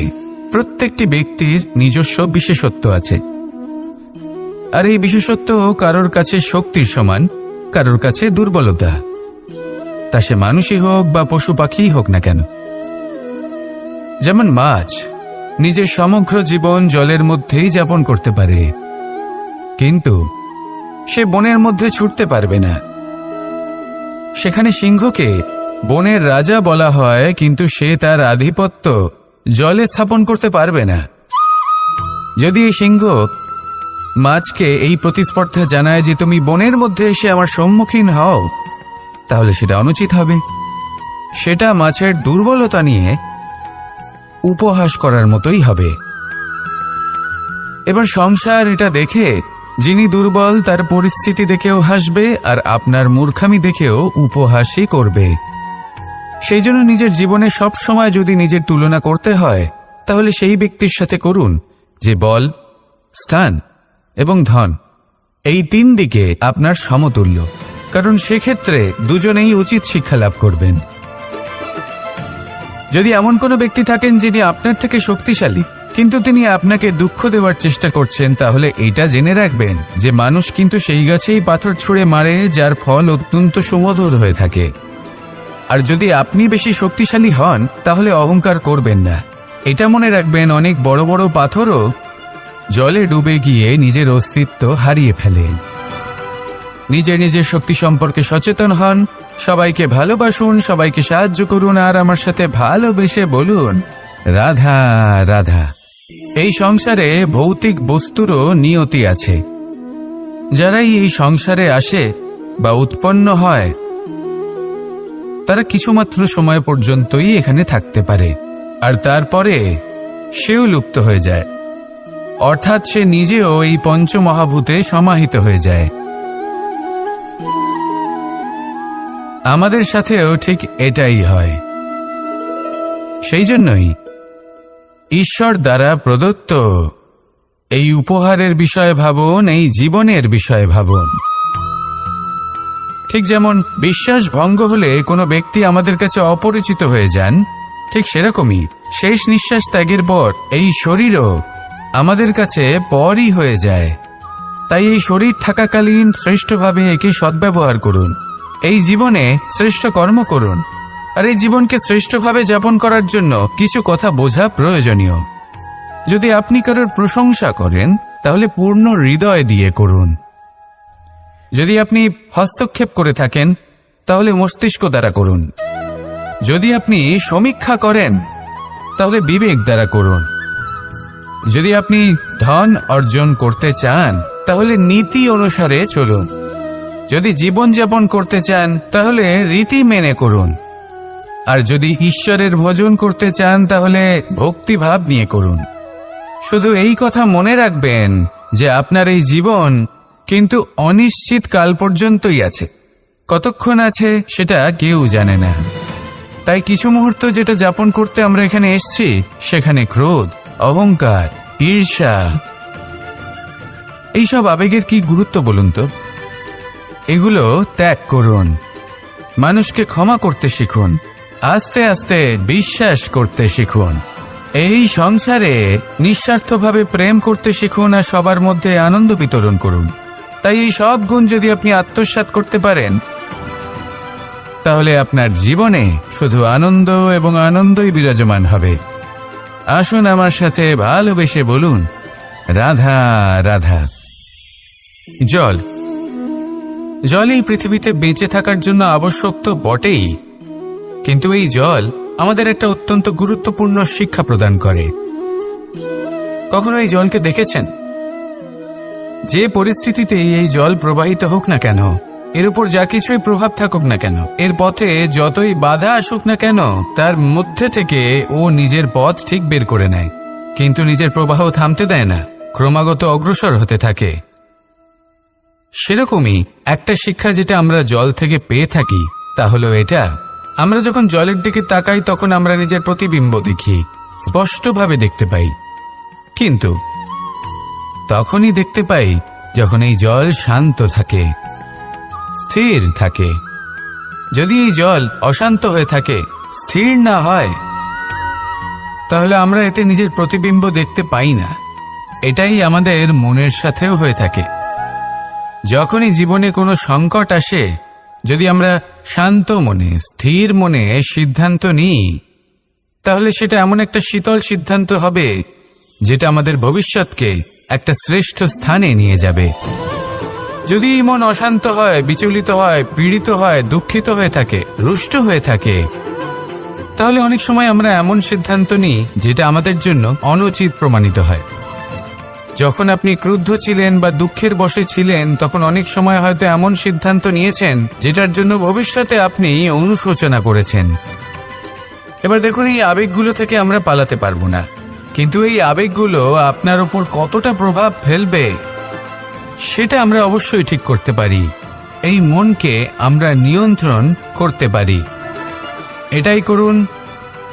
প্রত্যেকটি ব্যক্তির নিজস্ব বিশেষত্ব আছে, আর এই বিশেষত্ব কারোর কাছে শক্তির সমান, কারোর কাছে দুর্বলতা, তা সে মানুষই হোক বা পশু পাখিই হোক না কেন। যেমন মাছ নিজের সমগ্র জীবন জলের মধ্যেই যাপন করতে পারে, কিন্তু সে বনের মধ্যে ছুটতে পারবে না। সেখানে সিংহকে বনের রাজা বলা হয়, কিন্তু সে তার আধিপত্য জলে স্থাপন করতে পারবে না। যদি এই সিংহ মাছকে এই প্রতিস্পর্ধা জানায় যে তুমি বনের মধ্যে এসে আমার সম্মুখীন হও, তাহলে সেটা অনুচিত হবে। সেটা মাছের দুর্বলতা নিয়ে উপহাস করার মতোই হবে। এবার সংসার এটা দেখে যিনি দুর্বল তার পরিস্থিতি দেখেও হাসবে, আর আপনার মূর্খামি দেখেও উপহাসই করবে। সেই জন্য নিজের জীবনে সব সময় যদি নিজের তুলনা করতে হয়, তাহলে সেই ব্যক্তির সাথে করুন যে বল, স্থান এবং ধন এই 3 দিকে আপনার সমতুল্য, কারণ সেক্ষেত্রে দুজনেই উচিত শিক্ষা লাভ করবেন। যদি এমন কোনো ব্যক্তি থাকেন যিনি আপনার থেকে শক্তিশালী কিন্তু তিনি আপনাকে দুঃখ দেওয়ার চেষ্টা করছেন, তাহলে এটা জেনে রাখবেন যে মানুষ কিন্তু সেই গাছেই পাথর ছুঁড়ে মারে যার ফল অত্যন্ত সুমধুর হয়ে থাকে। আর যদি আপনি বেশি শক্তিশালী হন তাহলে অহংকার করবেন না। এটা মনে রাখবেন, অনেক বড় বড় পাথরও জলে ডুবে গিয়ে নিজের অস্তিত্ব হারিয়ে ফেলেন। নিজের শক্তি সম্পর্কে সচেতন হন, সবাইকে ভালোবাসুন, সবাইকে সাহায্য করুন, আর আমার সাথে ভালোবেসে বলুন রাধা রাধা। এই সংসারে ভৌতিক বস্তুরও নিয়তি আছে। যারাই এই সংসারে আসে বা উৎপন্ন হয় তারা কিছুমাত্র সময় পর্যন্তই এখানে থাকতে পারে, আর তারপরে সেও লুপ্ত হয়ে যায়, অর্থাৎ সে নিজেও এই পঞ্চমহাভূতে সমাহিত হয়ে যায়। আমাদের সাথেও ঠিক এটাই হয়। সেই জন্যই ঈশ্বর দ্বারা প্রদত্ত এই উপহারের বিষয়ে ভাবুন, এই জীবনের বিষয়ে ভাবুন। ঠিক যেমন বিশ্বাস ভঙ্গ হলে কোনো ব্যক্তি আমাদের কাছে অপরিচিত হয়ে যান, ঠিক সেরকমই শেষ নিঃশ্বাস ত্যাগের পর এই শরীরও আমাদের কাছে পরই হয়ে যায়। তাই এই শরীর থাকাকালীন শ্রেষ্ঠভাবে একে সদ্ব্যবহার করুন, এই জীবনে শ্রেষ্ঠ কর্ম করুন। আর এই জীবনকে শ্রেষ্ঠভাবে যাপন করার জন্য কিছু কথা বোঝা প্রয়োজনীয়। যদি আপনি কারোর প্রশংসা করেন তাহলে পূর্ণ হৃদয় দিয়ে করুন। যদি আপনি হস্তক্ষেপ করে থাকেন তাহলে মস্তিষ্ক দ্বারা করুন। যদি আপনি সমীক্ষা করেন তাহলে বিবেক দ্বারা করুন। যদি আপনি ধন অর্জন করতে চান তাহলে নীতি অনুসারে চলুন। যদি জীবনযাপন করতে চান তাহলে রীতি মেনে করুন। আর যদি ঈশ্বরের ভজন করতে চান তাহলে ভক্তিভাব নিয়ে করুন। শুধু এই কথা মনে রাখবেন যে আপনার এই জীবন কিন্তু অনিশ্চিত কাল পর্যন্তই আছে। কতক্ষণ আছে সেটা কেউ জানে না। তাই কিছু মুহূর্ত যেটা যাপন করতে আমরা এখানে এসেছি, সেখানে ক্রোধ, অহংকার, ঈর্ষা, এইসব আবেগের কি গুরুত্ব বলুন তো? এগুলো ত্যাগ করুন। মানুষকে ক্ষমা করতে শিখুন। আস্তে আস্তে বিশ্বাস করতে শিখুন। এই সংসারে নিঃস্বার্থভাবে প্রেম করতে শিখুন, আর সবার মধ্যে আনন্দ বিতরণ করুন। তাই এই সব গুণ যদি আপনি আত্মসাৎ করতে পারেন তাহলে আপনার জীবনে শুধু আনন্দ এবং আনন্দই বিরাজমান হবে। আসুন আমার সাথে ভালোবেসে বলুন রাধা রাধা। জল এই পৃথিবীতে বেঁচে থাকার জন্য আবশ্যক তো বটেই, কিন্তু এই জল আমাদের একটা অত্যন্ত গুরুত্বপূর্ণ শিক্ষা প্রদান করে। কখনো এই জলকে দেখেছেন? যে পরিস্থিতিতেই এই জল প্রবাহিত হোক না কেন, এর উপর যা কিছুই প্রভাব থাকুক না কেন, এর পথে যতই বাধা আসুক না কেন, তার মধ্যে থেকে ও নিজের পথ ঠিক বের করে নেয়, কিন্তু নিজের প্রবাহ থামতে দেয় না, ক্রমাগত অগ্রসর হতে থাকে। সেরকমই একটা শিক্ষা যেটা আমরা জল থেকে পেয়ে থাকি তা হলো এটা, আমরা যখন জলের দিকে তাকাই তখন আমরা নিজের প্রতিবিম্ব দেখি, স্পষ্টভাবে দেখতে পাই। কিন্তু তখনই দেখতে পাই যখন এই জল শান্ত থাকে, স্থির থাকে। যদি এই জল অশান্ত হয়ে থাকে, স্থির না হয়, তাহলে আমরা এতে নিজের প্রতিবিম্ব দেখতে পাই না। এটাই আমাদের মনের সাথেও হয়ে থাকে। যখনই জীবনে কোনো সংকট আসে, যদি আমরা শান্ত মনে, স্থির মনে সিদ্ধান্ত নিই, তাহলে সেটা এমন একটা শীতল সিদ্ধান্ত হবে যেটা আমাদের ভবিষ্যৎকে একটা শ্রেষ্ঠ স্থানে নিয়ে যাবে। যদি মন অশান্ত হয়, বিচলিত হয়, পীড়িত হয়, দুঃখিত হয়ে থাকে, রুষ্ট হয়ে থাকে, তাহলে অনেক সময় আমরা এমন সিদ্ধান্ত নিই যেটা আমাদের জন্য অনুচিত প্রমাণিত হয়। যখন আপনি ক্রুদ্ধ ছিলেন বা দুঃখের বশে ছিলেন, তখন অনেক সময় হয়তো এমন সিদ্ধান্ত নিয়েছেন যেটার জন্য ভবিষ্যতে আপনি অনুশোচনা করেছেন। এবার দেখুন, এই আবেগগুলো থেকে আমরা পালাতে পারবো না, কিন্তু এই আবেগগুলো আপনার উপর কতটা প্রভাব ফেলবে সেটা আমরা অবশ্যই ঠিক করতে পারি। এই মনকে আমরা নিয়ন্ত্রণ করতে পারি। এটাই করুন,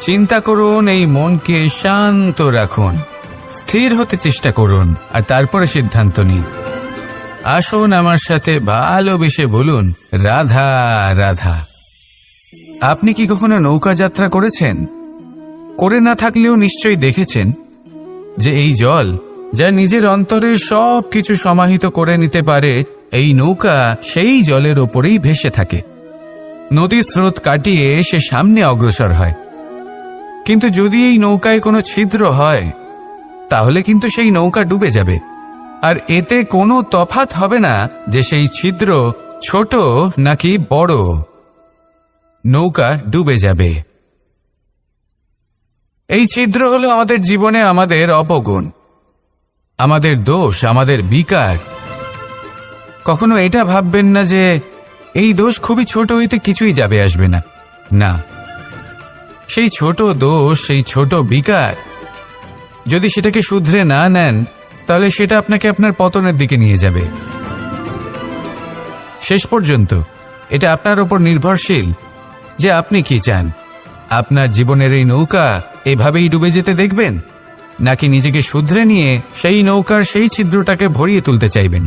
চিন্তা করুন, এই মনকে শান্ত রাখুন, স্থির হতে চেষ্টা করুন, আর তারপরে সিদ্ধান্ত নিন। আসুন আমার সাথে ভালোবেসে বলুন, রাধা রাধা। আপনি কি কখনো নৌকা যাত্রা করেছেন? করে না থাকলেও নিশ্চয়ই দেখেছেন যে এই জল যা নিজের অন্তরে সব কিছু সমাহিত করে নিতে পারে, এই নৌকা সেই জলের ওপরেই ভেসে থাকে। নদীর স্রোত কাটিয়ে সে সামনে অগ্রসর হয়। কিন্তু যদি এই নৌকায় কোনো ছিদ্র হয় তাহলে কিন্তু সেই নৌকা ডুবে যাবে। আর এতে কোনো তফাৎ হবে না যে সেই ছিদ্র ছোট নাকি বড়, নৌকা ডুবে যাবে। এই ছিদ্র হলো আমাদের জীবনে আমাদের অপগুণ, আমাদের দোষ, আমাদের বিকার। কখনো এটা ভাববেন না যে এই দোষ খুবই ছোট, এতে কিছুই যাবে আসবে না। না, সেই ছোট দোষ, সেই ছোট বিকার যদি সেটাকে শুধরে না নেন তাহলে সেটা আপনাকে আপনার পতনের দিকে নিয়ে যাবে। শেষ পর্যন্ত এটা আপনার উপর নির্ভরশীল যে আপনি কি চান। আপনার জীবনের এই নৌকা এভাবেই ডুবে যেতে দেখবেন, নাকি নিজেকে শুধরে নিয়ে সেই নৌকার সেই ছিদ্রটাকে ভরিয়ে তুলতে চাইবেন?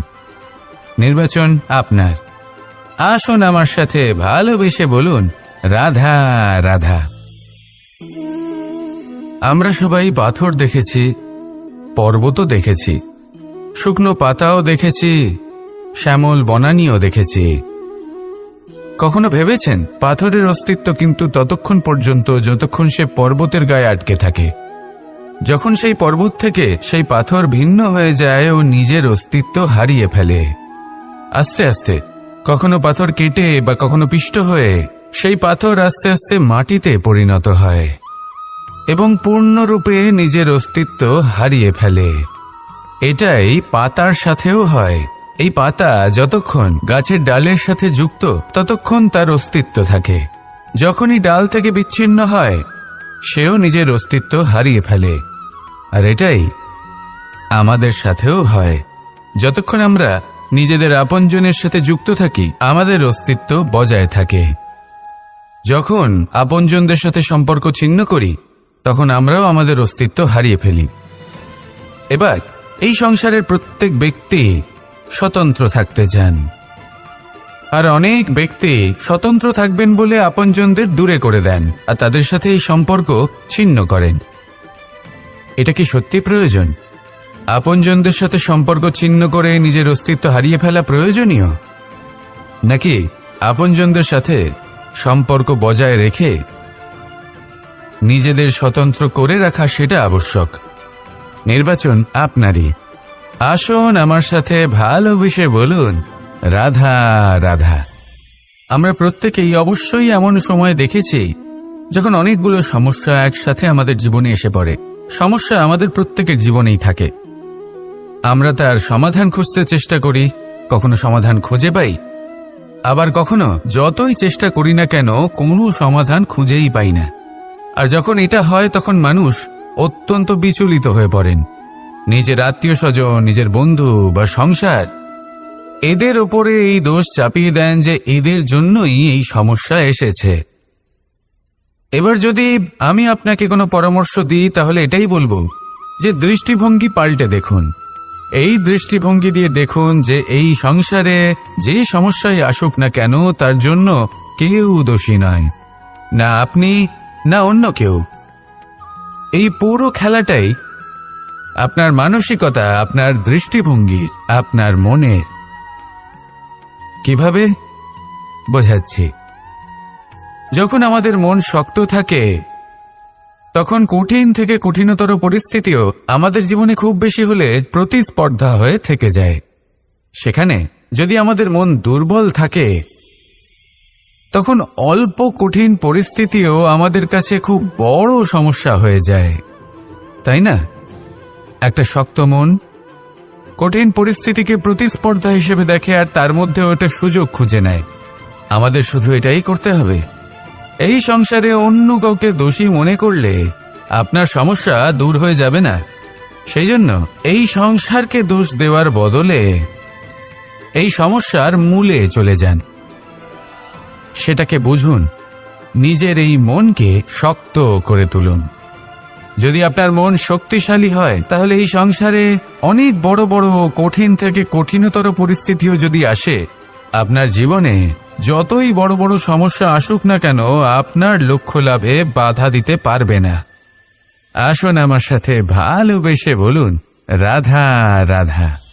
নির্বাচন আপনার। আসুন আমার সাথে ভালোবেসে বলুন, রাধা রাধা। আমরা সবাই পাথর দেখেছি, পর্বতও দেখেছি, শুকনো পাতাও দেখেছি, শ্যামল বনানীও দেখেছি। কখনো ভেবেছেন পাথরের অস্তিত্ব কিন্তু ততক্ষণ পর্যন্ত যতক্ষণ সে পর্বতের গায়ে আটকে থাকে। যখন সেই পর্বত থেকে সেই পাথর ভিন্ন হয়ে যায় ও নিজের অস্তিত্ব হারিয়ে ফেলে। আস্তে আস্তে কখনো পাথর কেটে বা কখনো পিষ্ট হয়ে সেই পাথর আস্তে আস্তে মাটিতে পরিণত হয় এবং পূর্ণরূপে নিজের অস্তিত্ব হারিয়ে ফেলে। এটাই পাতার সাথেও হয়। এই পাতা যতক্ষণ গাছের ডালের সাথে যুক্ত ততক্ষণ তার অস্তিত্ব থাকে। যখনই ডাল থেকে বিচ্ছিন্ন হয় সেও নিজের অস্তিত্ব হারিয়ে ফেলে। আর এটাই আমাদের সাথেও হয়। যতক্ষণ আমরা নিজেদের আপনজনের সাথে যুক্ত থাকি আমাদের অস্তিত্ব বজায় থাকে। যখন আপনজনদের সাথে সম্পর্ক ছিন্ন করি তখন আমরাও আমাদের অস্তিত্ব হারিয়ে ফেলি। এবার এই সংসারের প্রত্যেক ব্যক্তি স্বতন্ত্র থাকতে চান, আর অনেক ব্যক্তি স্বতন্ত্র থাকবেন বলে আপনজনদের দূরে করে দেন আর তাদের সাথে এই সম্পর্ক ছিন্ন করেন। এটা কি সত্যি প্রয়োজন? আপনজনদের সাথে সম্পর্ক ছিন্ন করে নিজের অস্তিত্ব হারিয়ে ফেলা প্রয়োজনীয়, নাকি আপনজনদের সাথে সম্পর্ক বজায় রেখে নিজেদের স্বতন্ত্র করে রাখা সেটা আবশ্যক? নির্বাচন আপনারই। আসুন আমার সাথে ভালোবেসে বলুন, রাধা রাধা। আমরা প্রত্যেকেই অবশ্যই এমন সময় দেখেছি যখন অনেকগুলো সমস্যা একসাথে আমাদের জীবনে এসে পড়ে। সমস্যা আমাদের প্রত্যেকের জীবনেই থাকে। আমরা তার সমাধান খুঁজতে চেষ্টা করি, কখনো সমাধান খুঁজে পাই, আবার কখনো যতই চেষ্টা করি না কেন কোনো সমাধান খুঁজেই পাই না। আর যখন এটা হয় তখন মানুষ অত্যন্ত বিচলিত হয়ে পড়েন। নিজের আত্মীয় স্বজন, নিজের বন্ধু বা সংসার, এদের ওপরে এই দোষ চাপিয়ে দেন যে এদের জন্যই এই সমস্যা এসেছে। এবার যদি আমি আপনাকে কোনো পরামর্শ দিই তাহলে এটাই বলবো যে দৃষ্টিভঙ্গি পাল্টে দেখুন। এই দৃষ্টিভঙ্গি দিয়ে দেখুন যে এই সংসারে যে সমস্যায় আসুক না কেন তার জন্য কেউ দোষী নয়, না আপনি না অন্য কেউ। এই পুরো খেলাটাই আপনার মানসিকতা, আপনার দৃষ্টিভঙ্গি, আপনার মনের। কিভাবে বোঝাচ্ছি? যখন আমাদের মন শক্ত থাকে তখন কঠিন থেকে কঠিনতর পরিস্থিতিও আমাদের জীবনে খুব বেশি হলে প্রতিস্পর্ধা হয়ে থেকে যায়। সেখানে যদি আমাদের মন দুর্বল থাকে তখন অল্প কঠিন পরিস্থিতিও আমাদের কাছে খুব বড় সমস্যা হয়ে যায়, তাই না? একটা শক্ত মন কঠিন পরিস্থিতিকে প্রতিস্পর্ধা হিসেবে দেখে আর তার মধ্যে ওটা সুযোগ খুঁজে নেয়। আমাদের শুধু এটাই করতে হবে, এই সংসারে অন্য কাউকে দোষী মনে করলে আপনার সমস্যা দূর হয়ে যাবে না। সেই জন্য এই সংসারকে দোষ দেওয়ার বদলে এই সমস্যার মূলে চলে যান, সেটাকে বুঝুন, নিজের এই মনকে শক্ত করে তুলুন। যদি আপনার মন শক্তিশালী হয় তাহলে এই সংসারে অনেক বড় বড় কঠিন থেকে কঠিনতর পরিস্থিতিও যদি আসে, আপনার জীবনে যতই বড় বড় সমস্যা আসুক না কেন আপনার লক্ষ্য লাভে বাধা দিতে পারবে না। আসুন আমার সাথে ভালোবেসে বলুন, রাধা রাধা।